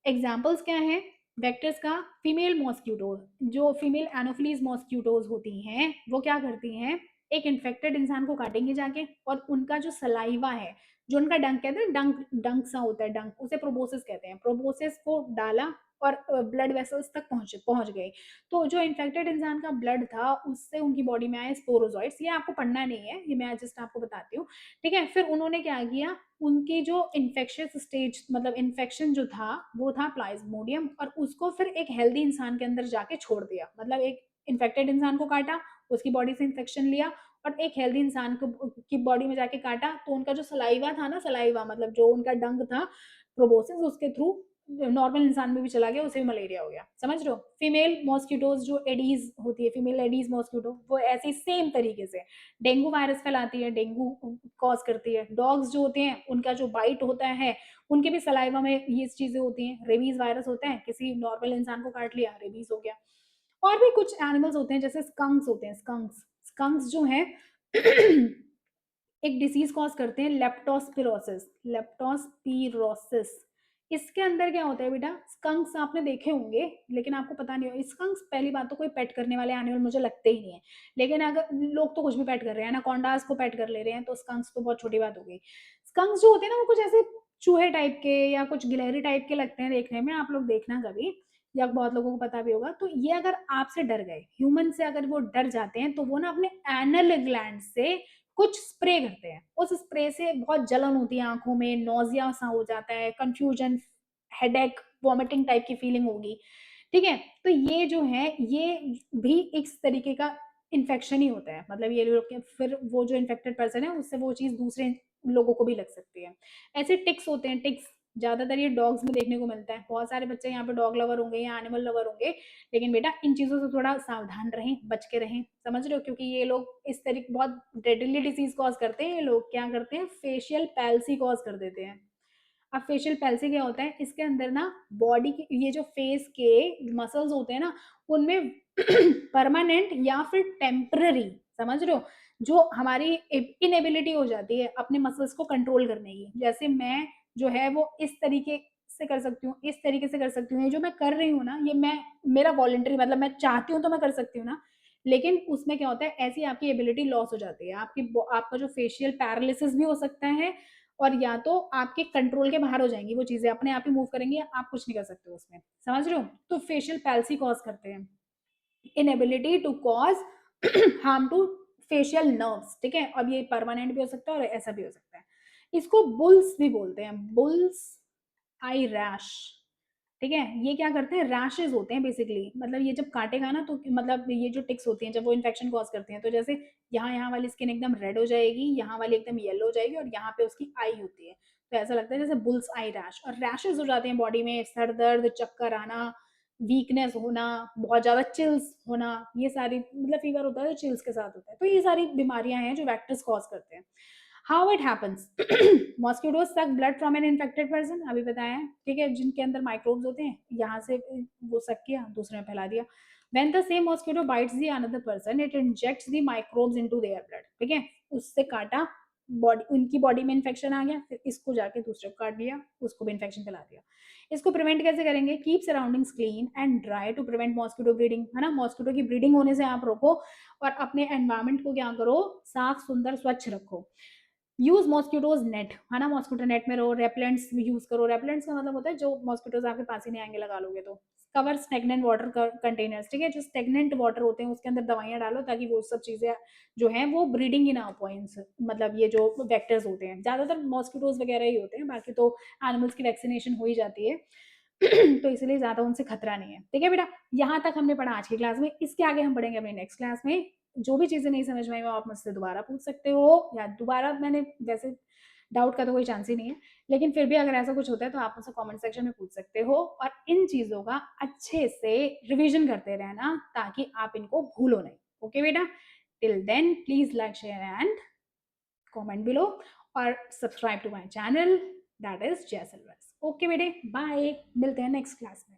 एग्जाम्पल्स क्या है वेक्टर्स का? फीमेल मॉस्क्यूटो, जो फीमेल एनोफिलीज मॉस्क्यूटोज होती हैं वो क्या करती हैं, एक इन्फेक्टेड इंसान को काटेंगे जाके, और उनका जो सलाइवा है, जो उनका डंक कहते हैं, डंक डंक सा होता है, डंक, उसे प्रोबोसिस कहते हैं, प्रोबोसिस को डाला और ब्लड वेसल्स तक पहुंच पहुंच गए। तो जो इन्फेक्टेड इंसान का ब्लड था उससे उनकी बॉडी में आए स्पोरोजॉइट्स, ये आपको पढ़ना नहीं है, ये मैं जस्ट आपको बताती हूँ, ठीक है? फिर उन्होंने क्या किया, उनकी जो इन्फेक्शियस स्टेज मतलब इन्फेक्शन जो था वो था प्लाज्मोडियम, और उसको फिर एक हेल्दी इंसान के अंदर जाके छोड़ दिया, मतलब एक इन्फेक्टेड इंसान को काटा, उसकी बॉडी से इन्फेक्शन लिया, और एक हेल्दी इंसान को की बॉडी में जाके काटा, तो उनका जो सलाइवा था ना, सलाइवा मतलब जो उनका डंग था, प्रोबोसिस, उसके थ्रू नॉर्मल इंसान में भी चला गया, उसे भी मलेरिया हो गया, समझ रहे हो? फीमेल मॉस्किटोज जो एडीज होती है, फीमेल एडीज मॉस्किटो, वो ऐसे सेम तरीके से डेंगू वायरस फैलाती है, डेंगू कॉज करती है। डॉग्स जो होते हैं उनका जो बाइट होता है, उनके भी सलाइवा में ये चीजें होती हैं। रेबीज वायरस होता है, किसी नॉर्मल इंसान को काट लिया, रेबीज हो गया। और भी कुछ एनिमल्स होते हैं जैसे स्कंक्स होते हैं, स्कंक्स, स्कंक्स जो हैं एक डिसीज कॉज करते हैं, लेप्टोस्पिरोसिस, लेप्टोस्पिरोसिस। इसके अंदर क्या होता है बेटा, स्कंक्स आपने देखे होंगे लेकिन आपको पता नहीं होगा। स्कंक्स पहली बात तो कोई पेट करने वाले एनिमल मुझे लगते ही नहीं है, लेकिन अगर लोग तो कुछ भी पेट कर रहे हैं ना, कॉन्डास को पेट कर ले रहे हैं, तो स्कंक्स तो बहुत छोटी बात हो गई। स्कंक्स जो होते हैं ना वो कुछ ऐसे चूहे टाइप के या कुछ गिलहरी टाइप के लगते हैं देखने में, आप लोग देखना कभी, या बहुत लोगों को पता भी होगा। तो ये अगर आपसे डर गए, ह्यूमन से अगर वो डर जाते हैं, तो वो ना अपने एनल ग्लैंड से कुछ स्प्रे करते हैं, उस स्प्रे से बहुत जलन होती है आंखों में, नोजिया सा हो जाता है, कंफ्यूजन, हेडेक, वॉमिटिंग टाइप की फीलिंग होगी, ठीक है? तो ये जो है ये भी इस तरीके का इन्फेक्शन ही होता है, मतलब ये लोग फिर वो जो इन्फेक्टेड पर्सन है उससे वो चीज दूसरे लोगों को भी लग सकती है। ऐसे टिक्स होते हैं, टिक्स, ज़्यादातर ये डॉग्स में देखने को मिलता है। बहुत सारे बच्चे यहाँ पे डॉग लवर होंगे या एनिमल लवर होंगे, लेकिन बेटा इन चीज़ों से थोड़ा सावधान रहें, बच के रहें, समझ रहे हो? क्योंकि ये लोग इस तरीके बहुत डेडली डिसीज़ कॉज़ करते हैं ये लोग, क्या करते हैं? फेशियल पैल्सी कॉज़ कर देते हैं। अब फेशियल पैल्सी क्या होता है? इसके अंदर ना बॉडी के ये जो फेस के मसल्स होते हैं ना, उनमें परमानेंट या फिर टेम्पररी, समझ रहे हो? जो हमारी इनेबिलिटी हो जाती है अपने मसल्स को कंट्रोल करने की। जैसे मैं जो है वो इस तरीके से कर सकती हूँ, इस तरीके से कर सकती हूँ। ये जो मैं कर रही हूँ ना, ये मैं मेरा वॉलंटरी मतलब मैं चाहती हूँ तो मैं कर सकती हूँ ना, लेकिन उसमें क्या होता है ऐसी आपकी एबिलिटी लॉस हो जाती है। आपका जो फेशियल पैरालिसिस भी हो सकता है और या तो आपके कंट्रोल के बाहर हो जाएँगी वो चीज़ें, अपने आप ही मूव करेंगी, आप कुछ नहीं कर सकते उसमें, समझ रहे हो? तो फेशियल पैल्सी कॉज़ करते हैं। Inability to cause harm to facial nerves, ठीक है? अब ये परमानेंट भी हो सकता है और ऐसा भी हो सकता है। इसको बुल्स भी बोलते हैं, बुल्स आई रैश, ठीक है? ये क्या करते हैं रैशेज़ होते हैं बेसिकली, मतलब ये जब काटेगा ना तो मतलब ये जो टिक्स होती हैं जब वो इन्फेक्शन कॉज़ करती हैं, तो जैसे यहाँ वाली स्किन एकदम रेड हो जाएगी, यहाँ वाली एकदम येलो हो जाएगी और यहाँ पे उसकी आई होती है। तो ऐसा लगता है जैसे बुल्स आई रैश, और रैशेज़ हो जाते हैं बॉडी में, सर दर्द, चक्कर आना, वीकनेस होना, बहुत ज़्यादा चिल्स होना, ये सारी मतलब फीवर होता है तो चिल्स के साथ होता है। तो ये सारी बीमारियाँ हैं जो वेक्टर्स कॉज़ करते हैं। How it happens? मॉस्किटोज़ सक blood from an infected person, अभी बताया है, ठीक है? जिनके अंदर माइक्रोब्स होते हैं, यहाँ से वो सक किया, दूसरे में फैला दिया। When the same mosquito bytes the another person, it injects the microbes into their blood, ठीक है? उससे काटा, बॉडी उनकी बॉडी में इन्फेक्शन आ गया, फिर इसको जाके दूसरे को काट लिया, उसको भी इन्फेक्शन फैला दिया। इसको प्रिवेंट कैसे करेंगे? Keep surroundings clean and dry to prevent mosquito breeding, है ना? मॉस्किटो की ब्रीडिंग होने से आप रोको और अपने एनवायरनमेंट को क्या करो? साफ, सुंदर, स्वच्छ रखो। यूज़ मॉस्किटोज़ नेट, है ना? मॉस्किटो नेट में रहो, रेपेलेंट्स यूज़ करो। रेपेलेंट्स का मतलब होता है जो मॉस्किटोज़ आपके पास ही नहीं आएँगे लगा लोगे तो। कवर स्टैग्नेंट वाटर क कंटेनर्स, ठीक है? जो स्टैग्नेंट वाटर होते हैं उसके अंदर दवाइयाँ डालो ताकि वो सब चीज़ें जो हैं वो ब्रीडिंग ही ना हो पाएँ इनसे, मतलब ये जो वेक्टर्स होते हैं। ज़्यादातर मॉस्किटोज़ वगैरह ही होते हैं, बाकी तो एनिमल्स की वैक्सीनेशन हो ही जाती है। तो इसलिए ज़्यादा उनसे खतरा नहीं है। ठीक है बेटा? यहाँ तक हमने पढ़ा आज की क्लास में, इसके आगे हम पढ़ेंगे अपनी नेक्स्ट क्लास में। जो भी चीज़ें नहीं समझ में आई वो आप मुझसे दोबारा पूछ सकते हो, या दोबारा मैंने वैसे डाउट का तो कोई चांस ही नहीं है, लेकिन फिर भी अगर ऐसा कुछ होता है तो आप मुझसे कमेंट सेक्शन में पूछ सकते हो, और इन चीज़ों का अच्छे से रिवीजन करते रहना ताकि आप इनको भूलो नहीं। ओके बेटा? Till then please like, share and comment below, और subscribe to my channel, that is Jai silvers. Okay बेटे, बाय, मिलते हैं नेक्स्ट क्लास में।